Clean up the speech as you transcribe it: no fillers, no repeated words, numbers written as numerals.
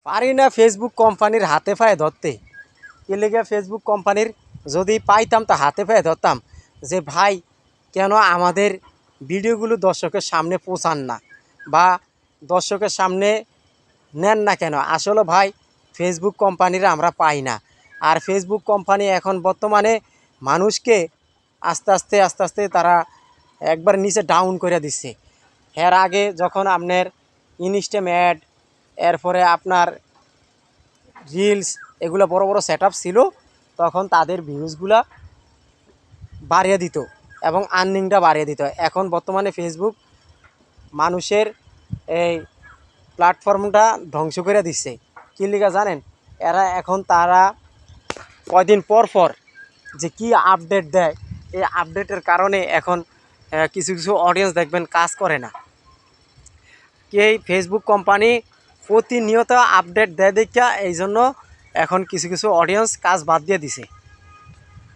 পারি না ফেসবুক কোম্পানির হাতে পায়ে ধরতে। এ লেগে ফেসবুক কোম্পানির যদি পাইতাম তা হাতে পায়ে ধরতাম যে ভাই কেন আমাদের ভিডিওগুলো দর্শকের সামনে পৌঁছান না বা দর্শকের সামনে নেন না কেন। আসলে ভাই ফেসবুক কোম্পানির আমরা পাই না। আর ফেসবুক কোম্পানি এখন বর্তমানে মানুষকে আস্তে আস্তে তারা একবার নিচে ডাউন করে দিচ্ছে। এর আগে যখন আপনার ইনস্টাম অ্যাড, এরপরে আপনার রিলস, এগুলো বড় বড় সেট আপ ছিল, তখন তাদের ভিউজগুলা বাড়িয়ে দিত এবং আর্নিংটা বাড়িয়ে দিত। এখন বর্তমানে ফেসবুক মানুষের এই প্ল্যাটফর্মটা ধ্বংস করে দিচ্ছে। কী লিগা জানেন? এরা এখন তারা কয়দিন পর পর যে কি আপডেট দেয়, এই আপডেটের কারণে এখন কিছু কিছু অডিয়েন্স দেখবেন কাজ করে না। এই ফেসবুক কোম্পানি প্রতিনিয়ত আপডেট দেয় দেখা এই জন্য এখন কিছু কিছু অডিয়েন্স কাজ বাদ দিয়ে দিছে।